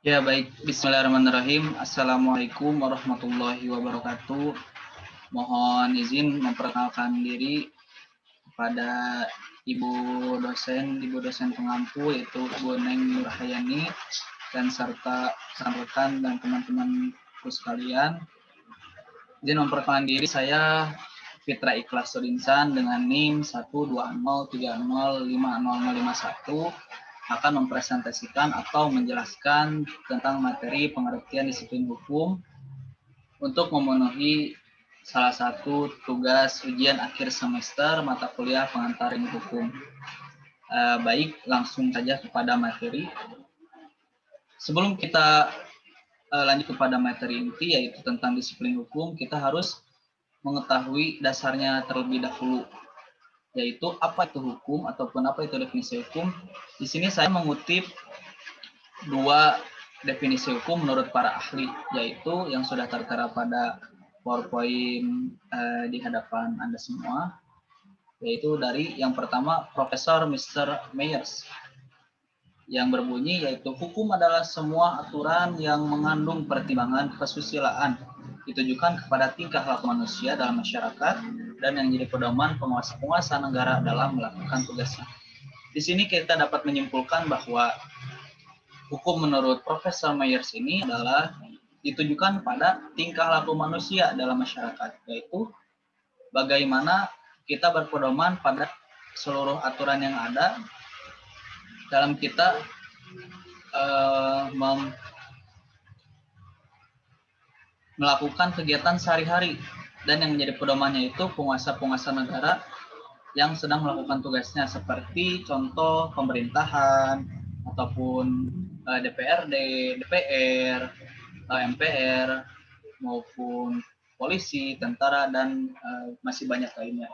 Ya baik, Bismillahirrahmanirrahim. Assalamualaikum warahmatullahi wabarakatuh. Mohon izin memperkenalkan diri kepada Ibu dosen pengampu yaitu Bu Neng Nurhayani dan serta rekan-rekan dan teman-temanku sekalian. Izin memperkenalkan diri, saya Fitra Ikhlas Sudinsan dengan NIM 120305051 akan mempresentasikan atau menjelaskan tentang materi pengertian disiplin hukum untuk memenuhi salah satu tugas ujian akhir semester mata kuliah pengantar ilmu hukum. Baik, langsung saja kepada materi. Sebelum kita lanjut kepada materi inti yaitu tentang disiplin hukum, kita harus mengetahui dasarnya terlebih dahulu, yaitu apa itu hukum ataupun apa itu definisi hukum. Di sini saya mengutip dua definisi hukum menurut para ahli, yaitu yang sudah tertera pada PowerPoint di hadapan Anda semua, yaitu dari yang pertama Profesor Mr. Myers, yang berbunyi yaitu hukum adalah semua aturan yang mengandung pertimbangan kesusilaan ditujukan kepada tingkah laku manusia dalam masyarakat dan yang jadi pedoman penguasa negara dalam melakukan tugasnya. Di sini kita dapat menyimpulkan bahwa hukum menurut Profesor Myers ini adalah ditujukan pada tingkah laku manusia dalam masyarakat, yaitu bagaimana kita berpedoman pada seluruh aturan yang ada dalam kita melakukan kegiatan sehari-hari, dan yang menjadi pedomannya itu penguasa negara yang sedang melakukan tugasnya, seperti contoh pemerintahan ataupun DPRD, DPR, MPR, maupun polisi, tentara, dan masih banyak lainnya.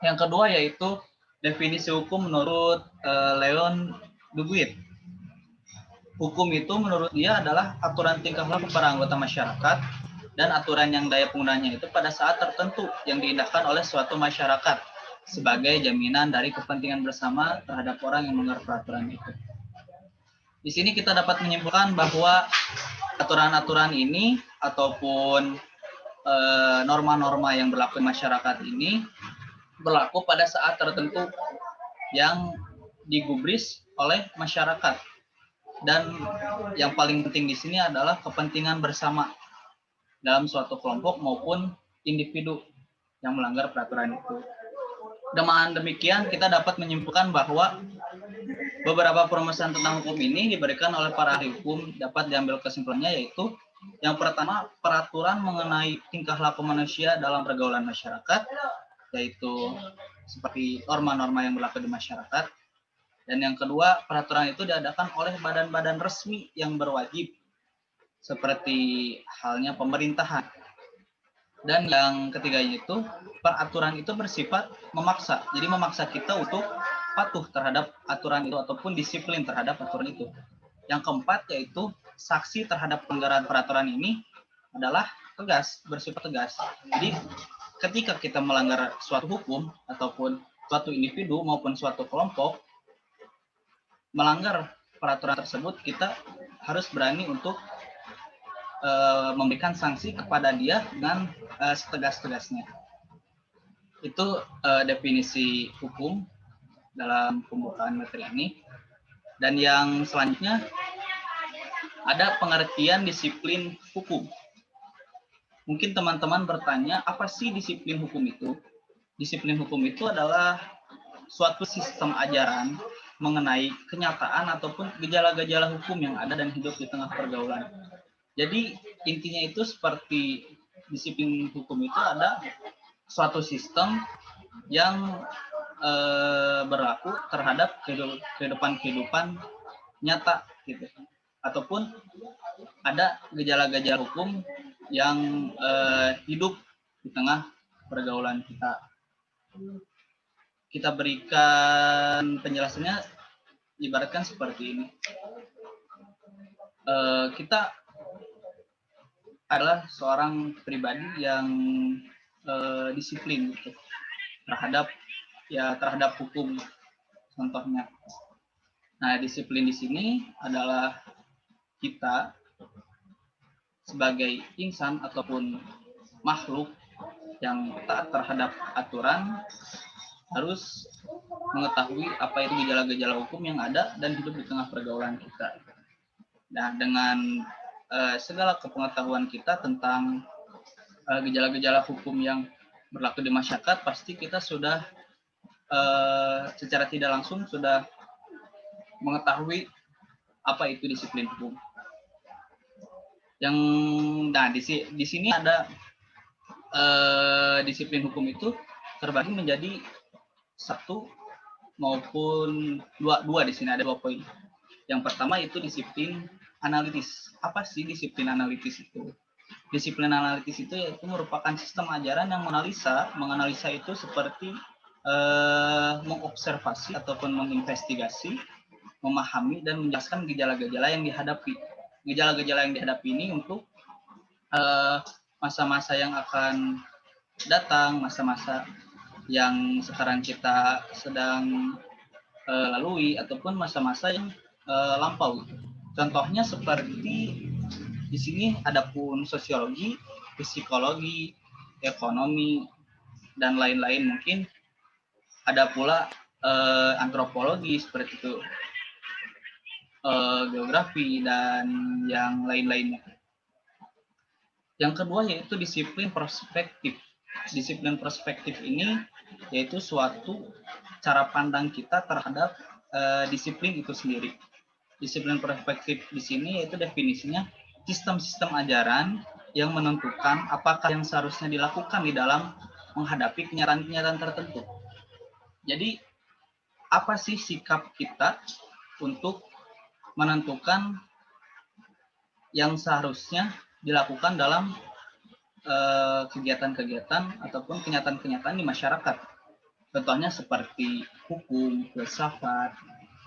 Yang kedua yaitu definisi hukum menurut Leon Duguid. Hukum itu menurut dia adalah aturan tingkah laku para anggota masyarakat dan aturan yang daya penggunanya itu pada saat tertentu yang diindahkan oleh suatu masyarakat sebagai jaminan dari kepentingan bersama terhadap orang yang melanggar peraturan itu. Di sini kita dapat menyimpulkan bahwa aturan-aturan ini ataupun norma-norma yang berlaku di masyarakat ini berlaku pada saat tertentu yang digubris oleh masyarakat. Dan yang paling penting di sini adalah kepentingan bersama dalam suatu kelompok maupun individu yang melanggar peraturan itu. Dengan demikian, kita dapat menyimpulkan bahwa beberapa permasalahan tentang hukum ini diberikan oleh para ahli hukum dapat diambil kesimpulannya, yaitu yang pertama, peraturan mengenai tingkah laku manusia dalam pergaulan masyarakat, yaitu seperti norma-norma yang berlaku di masyarakat. Dan yang kedua, peraturan itu diadakan oleh badan-badan resmi yang berwajib, seperti halnya pemerintahan. Dan yang ketiganya itu, peraturan itu bersifat memaksa. Jadi memaksa kita untuk patuh terhadap aturan itu ataupun disiplin terhadap aturan itu. Yang keempat yaitu saksi terhadap pelanggaran peraturan ini adalah tegas, bersifat tegas. Jadi ketika kita melanggar suatu hukum ataupun suatu individu maupun suatu kelompok melanggar peraturan tersebut, kita harus berani untuk memberikan sanksi kepada dia dengan setegas-tegasnya. Itu definisi hukum dalam pembukaan materi ini. Dan yang selanjutnya ada pengertian disiplin hukum. Mungkin teman-teman bertanya, apa sih disiplin hukum itu? Disiplin hukum itu adalah suatu sistem ajaran mengenai kenyataan ataupun gejala-gejala hukum yang ada dan hidup di tengah pergaulan. Jadi intinya itu seperti disiplin hukum itu ada suatu sistem yang berlaku terhadap kehidupan nyata gitu, ataupun ada gejala-gejala hukum yang hidup di tengah pergaulan kita. Kita berikan penjelasannya ibaratkan seperti ini. Kita adalah seorang pribadi yang disiplin gitu, terhadap hukum contohnya. Nah, disiplin di sini adalah kita sebagai insan ataupun makhluk yang taat terhadap aturan harus mengetahui apa itu gejala-gejala hukum yang ada dan hidup di tengah pergaulan kita. Nah, dengan segala kepengetahuan kita tentang gejala-gejala hukum yang berlaku di masyarakat, pasti kita sudah secara tidak langsung sudah mengetahui apa itu disiplin hukum. Di sini ada disiplin hukum itu terbagi menjadi satu maupun dua. Di sini ada 2 poin. Yang pertama itu disiplin analitis. Apa sih disiplin analitis itu? Disiplin analitis itu yaitu merupakan sistem ajaran yang menganalisa itu seperti mengobservasi ataupun menginvestigasi, memahami dan menjelaskan gejala-gejala yang dihadapi. Gejala-gejala yang dihadapi ini untuk masa-masa yang akan datang, masa-masa yang sekarang kita sedang lalui, ataupun masa-masa yang lampau. Contohnya seperti di sini adapun sosiologi, psikologi, ekonomi, dan lain-lain. Mungkin ada pula antropologi seperti itu, geografi, dan yang lain-lainnya. Yang kedua yaitu disiplin perspektif. Disiplin perspektif ini yaitu suatu cara pandang kita terhadap disiplin itu sendiri. Disiplin perspektif di sini yaitu definisinya sistem-sistem ajaran yang menentukan apakah yang seharusnya dilakukan di dalam menghadapi kenyataan-kenyataan tertentu. Jadi, apa sih sikap kita untuk menentukan yang seharusnya dilakukan dalam kegiatan-kegiatan ataupun kenyataan-kenyataan di masyarakat. Contohnya seperti hukum, filsafat,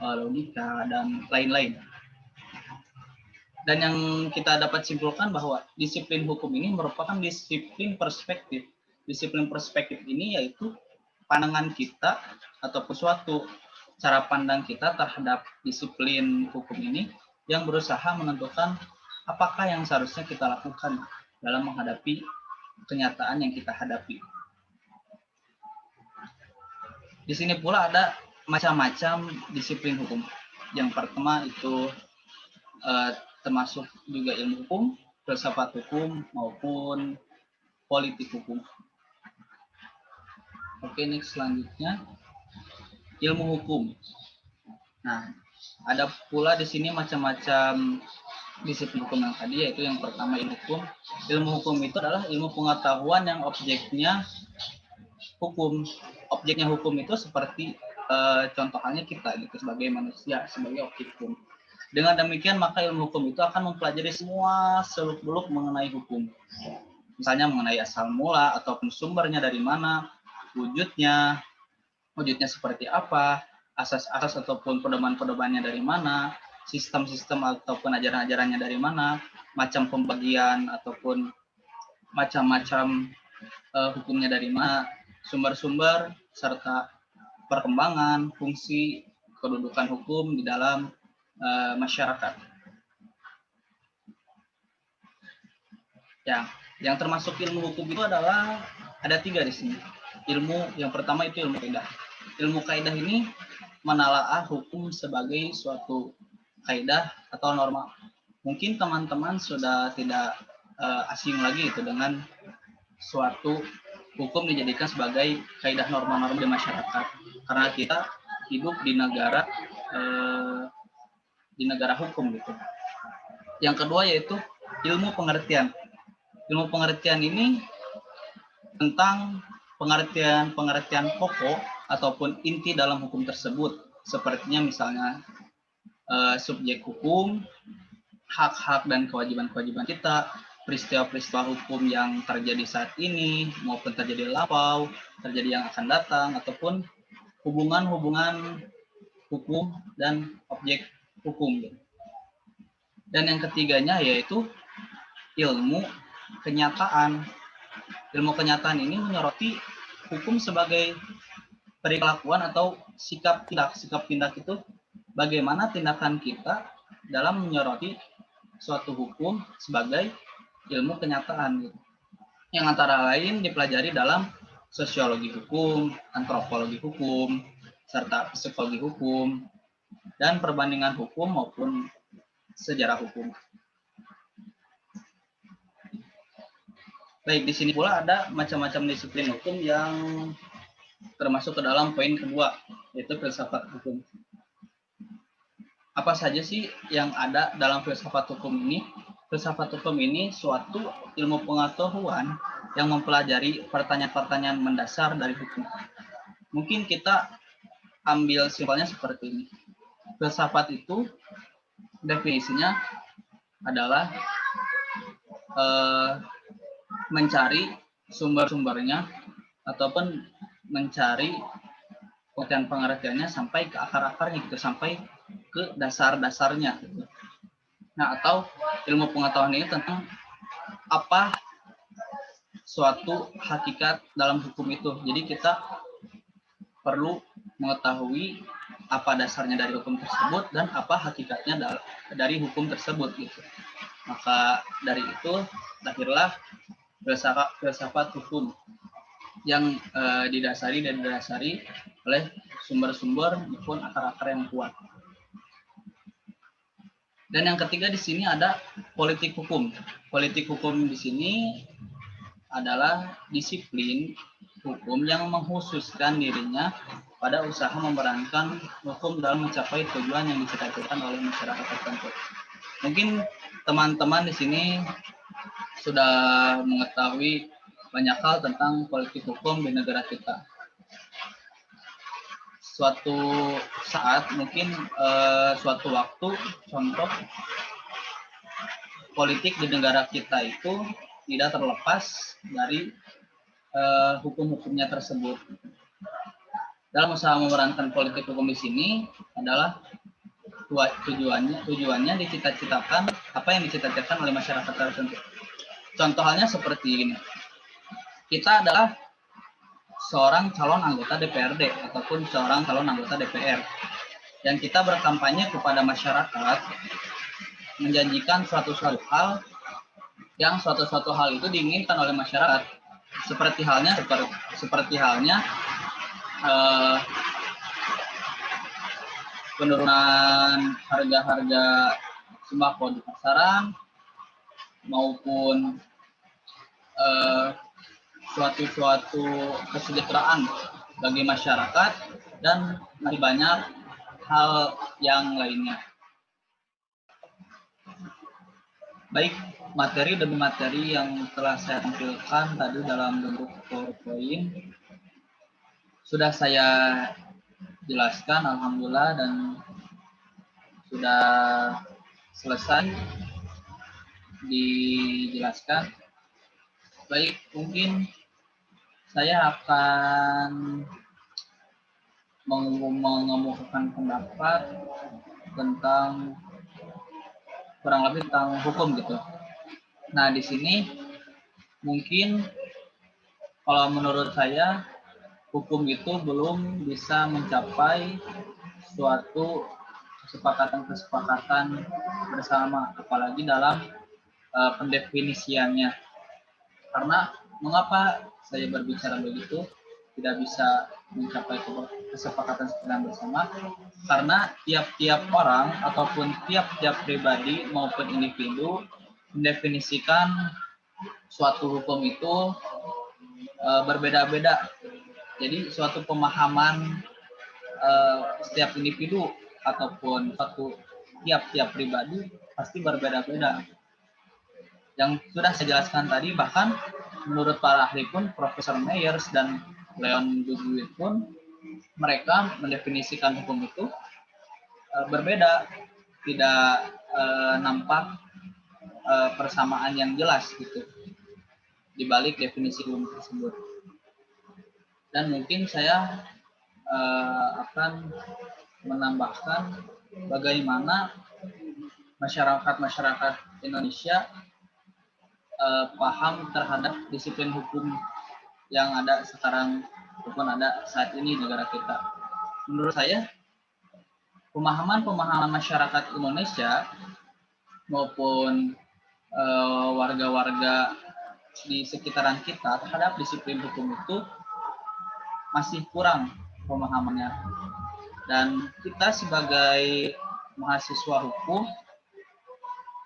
logika, dan lain-lain. Dan yang kita dapat simpulkan bahwa disiplin hukum ini merupakan disiplin perspektif. Disiplin perspektif ini yaitu pandangan kita ataupun suatu cara pandang kita terhadap disiplin hukum ini yang berusaha menentukan apakah yang seharusnya kita lakukan dalam menghadapi kenyataan yang kita hadapi. Di sini pula ada macam-macam disiplin hukum. Yang pertama itu termasuk juga ilmu hukum, filsafat hukum, maupun politik hukum. Oke, next selanjutnya ilmu hukum. Nah, ada pula di sini macam-macam disiplin hukum yang tadi, yaitu yang pertama ilmu hukum. Ilmu hukum itu adalah ilmu pengetahuan yang objeknya hukum. Objeknya hukum itu seperti contohnya kita gitu sebagai manusia, sebagai objek hukum. Dengan demikian maka ilmu hukum itu akan mempelajari semua seluk-beluk mengenai hukum. Misalnya mengenai asal mula ataupun sumbernya dari mana, wujudnya seperti apa, asas-asas ataupun pedoman-pedomannya dari mana, sistem-sistem ataupun ajaran-ajarannya dari mana, macam pembagian ataupun macam-macam hukumnya dari mana, sumber-sumber serta perkembangan, fungsi, kedudukan hukum di dalam masyarakat. Yang termasuk ilmu hukum itu adalah ada 3 di sini. Ilmu yang pertama itu ilmu kaidah. Ilmu kaidah ini menalaah hukum sebagai suatu kaidah atau norma. Mungkin teman-teman sudah tidak asing lagi itu dengan suatu hukum dijadikan sebagai kaidah norma-norma di masyarakat. Karena kita hidup di negara hukum gitu. Yang kedua yaitu ilmu pengertian. Ilmu pengertian ini tentang pengertian pokok ataupun inti dalam hukum tersebut. Sepertinya misalnya subjek hukum, hak-hak dan kewajiban-kewajiban kita, peristiwa-peristiwa hukum yang terjadi saat ini maupun terjadi lampau, terjadi yang akan datang, ataupun hubungan-hubungan hukum dan objek hukum. Dan yang ketiganya yaitu ilmu kenyataan. Ilmu kenyataan ini menyoroti hukum sebagai perilakuan atau sikap tindak itu bagaimana tindakan kita dalam menyoroti suatu hukum sebagai ilmu kenyataan gitu. Yang antara lain dipelajari dalam sosiologi hukum, antropologi hukum, serta psikologi hukum, dan perbandingan hukum maupun sejarah hukum. Baik, di sini pula ada macam-macam disiplin hukum yang termasuk ke dalam poin kedua, yaitu filsafat hukum. Apa saja sih yang ada dalam filsafat hukum ini? Filsafat hukum ini suatu ilmu pengetahuan yang mempelajari pertanyaan-pertanyaan mendasar dari hukum. Mungkin kita ambil simpelnya seperti ini. Filsafat itu definisinya adalah mencari sumber-sumbernya ataupun mencari pengertian-pengertiannya sampai ke akar-akarnya gitu, sampai ke dasar-dasarnya gitu. Nah, atau ilmu pengetahuan ini tentang apa suatu hakikat dalam hukum itu. Jadi kita perlu mengetahui apa dasarnya dari hukum tersebut dan apa hakikatnya dari hukum tersebut gitu. Maka dari itu lahirlah filsafat hukum yang didasari oleh sumber-sumber maupun akar-akar yang kuat. Dan yang ketiga di sini ada politik hukum. Politik hukum di sini adalah disiplin hukum yang mengkhususkan dirinya pada usaha memerankan hukum dalam mencapai tujuan yang dicita-citakan oleh masyarakat tertentu. Mungkin teman-teman di sini sudah mengetahui banyak hal tentang politik hukum di negara kita. Suatu saat mungkin suatu waktu, contoh politik di negara kita itu tidak terlepas dari hukum-hukumnya tersebut. Dalam usaha memerankan politik hukum di sini adalah tujuannya dicita-citakan apa yang dicita-citakan oleh masyarakat tertentu. Contoh halnya seperti ini. Kita adalah seorang calon anggota DPRD ataupun seorang calon anggota DPR. Dan kita berkampanye kepada masyarakat menjanjikan suatu hal yang suatu hal itu diinginkan oleh masyarakat. Seperti halnya penurunan harga-harga sembako di pasaran maupun suatu kesejahteraan bagi masyarakat dan masih banyak hal yang lainnya. Baik, materi demi materi yang telah saya tampilkan tadi dalam bentuk PowerPoint sudah saya jelaskan, alhamdulillah, dan sudah selesai dijelaskan. Baik, mungkin saya akan mengemukakan pendapat tentang kurang lebih tentang hukum gitu. Nah, di sini mungkin kalau menurut saya hukum itu belum bisa mencapai suatu kesepakatan bersama, apalagi dalam pendefinisiannya. Karena mengapa saya berbicara begitu tidak bisa mencapai kesepakatan bersama? Karena tiap-tiap orang ataupun tiap-tiap pribadi maupun individu mendefinisikan suatu hukum itu berbeda-beda. Jadi suatu pemahaman setiap individu ataupun tiap-tiap pribadi pasti berbeda-beda. Yang sudah saya jelaskan tadi, bahkan menurut para ahli pun, Profesor Myers dan Leon Duguid pun, mereka mendefinisikan hukum itu berbeda, tidak nampak persamaan yang jelas gitu di balik definisi hukum tersebut. Dan mungkin saya akan menambahkan bagaimana masyarakat Indonesia paham terhadap disiplin hukum yang ada sekarang ataupun ada saat ini di negara kita. Menurut saya, pemahaman masyarakat Indonesia maupun warga-warga di sekitaran kita terhadap disiplin hukum itu masih kurang pemahamannya. Dan kita sebagai mahasiswa hukum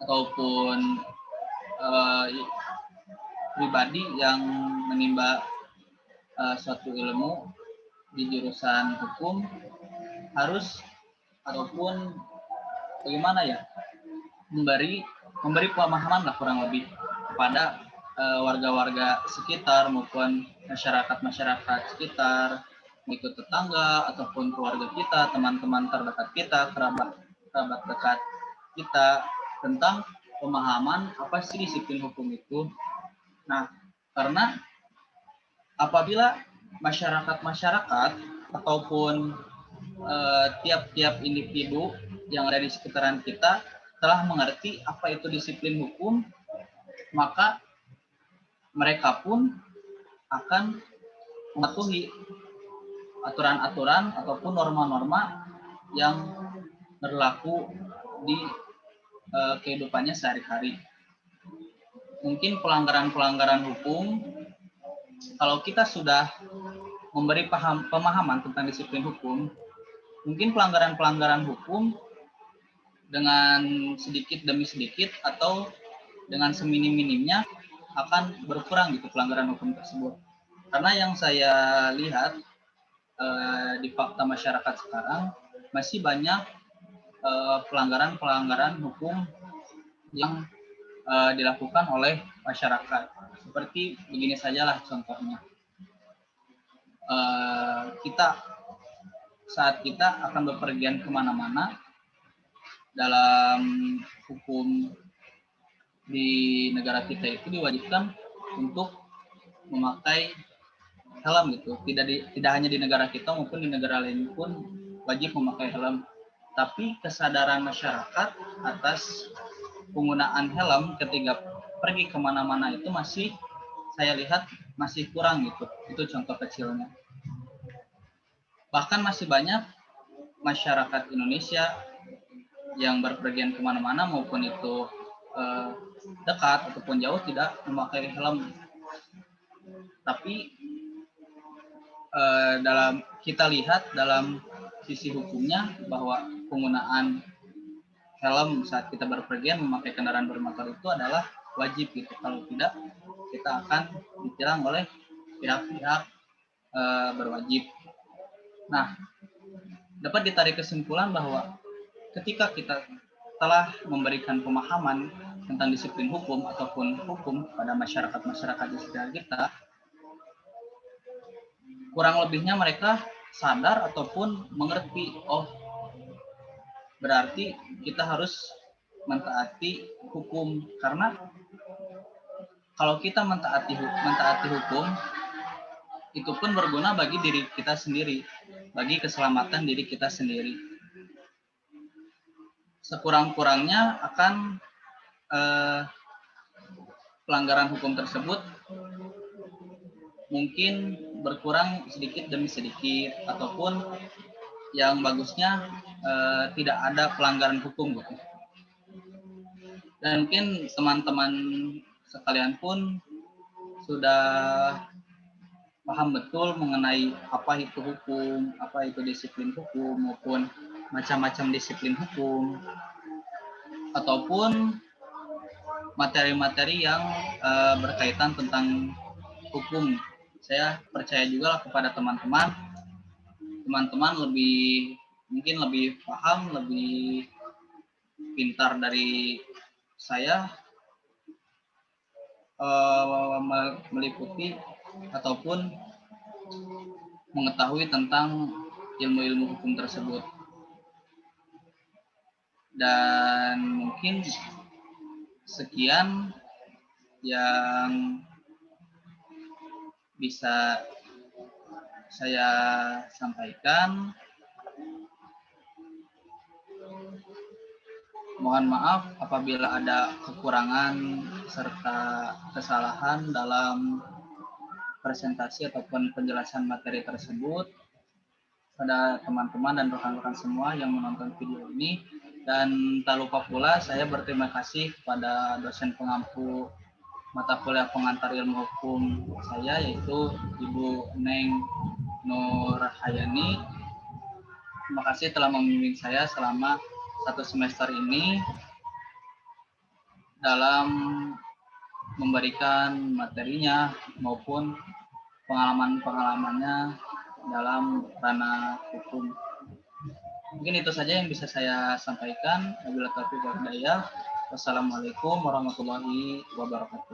ataupun pribadi yang menimba suatu ilmu di jurusan hukum harus ataupun bagaimana ya, memberi pemahaman lah kurang lebih kepada warga-warga sekitar maupun masyarakat sekitar, itu tetangga ataupun keluarga kita, teman-teman terdekat kita, kerabat dekat kita, tentang pemahaman apa sih disiplin hukum itu. Nah, karena apabila masyarakat ataupun tiap-tiap individu yang ada di sekitaran kita telah mengerti apa itu disiplin hukum, maka mereka pun akan mematuhi aturan-aturan ataupun norma-norma yang berlaku di kehidupannya sehari-hari. Mungkin pelanggaran-pelanggaran hukum, kalau kita sudah memberi pemahaman tentang disiplin hukum, mungkin pelanggaran-pelanggaran hukum dengan sedikit demi sedikit atau dengan seminim-minimnya akan berkurang gitu pelanggaran hukum tersebut. Karena yang saya lihat di fakta masyarakat sekarang masih banyak pelanggaran-pelanggaran hukum yang dilakukan oleh masyarakat. Seperti begini sajalah contohnya. Saat kita akan bepergian kemana-mana, dalam hukum di negara kita itu diwajibkan untuk memakai helm gitu. Tidak hanya di negara kita maupun di negara lain pun wajib memakai helm. Tapi kesadaran masyarakat atas penggunaan helm ketika pergi kemana-mana itu masih saya lihat masih kurang gitu. Itu contoh kecilnya. Bahkan masih banyak masyarakat Indonesia yang berpergian kemana-mana maupun itu dekat ataupun jauh tidak memakai helm. Tapi dalam kita lihat dalam sisi hukumnya bahwa penggunaan helm saat kita berpergian memakai kendaraan bermotor itu adalah wajib gitu. Kalau tidak, kita akan ditilang oleh pihak-pihak berwajib. Nah, dapat ditarik kesimpulan bahwa ketika kita telah memberikan pemahaman tentang disiplin hukum ataupun hukum pada masyarakat di sekitar kita, kurang lebihnya mereka sadar ataupun mengerti, oh berarti kita harus mentaati hukum. Karena kalau kita mentaati hukum, itu pun berguna bagi diri kita sendiri, bagi keselamatan diri kita sendiri. Sekurang-kurangnya akan pelanggaran hukum tersebut mungkin berkurang sedikit demi sedikit, ataupun yang bagusnya tidak ada pelanggaran hukum gitu. Dan mungkin teman-teman sekalian pun sudah paham betul mengenai apa itu hukum, apa itu disiplin hukum, maupun macam-macam disiplin hukum, ataupun materi-materi yang berkaitan tentang hukum. Saya percaya juga lah kepada teman-teman mungkin lebih paham, lebih pintar dari saya meliputi ataupun mengetahui tentang ilmu-ilmu hukum tersebut. Dan mungkin sekian yang bisa saya sampaikan. Mohon maaf apabila ada kekurangan serta kesalahan dalam presentasi ataupun penjelasan materi tersebut. Pada teman-teman dan rekan-rekan semua yang menonton video ini, Dan tak lupa pula saya berterima kasih kepada dosen pengampu mata kuliah pengantar ilmu hukum saya, yaitu Ibu Neng Nur Hayani. Terima kasih telah membimbing saya selama 1 semester ini dalam memberikan materinya maupun pengalaman-pengalamannya dalam ranah hukum. Mungkin itu saja yang bisa saya sampaikan. Wabillahi taufiq wal hidayah. Wassalamualaikum warahmatullahi wabarakatuh.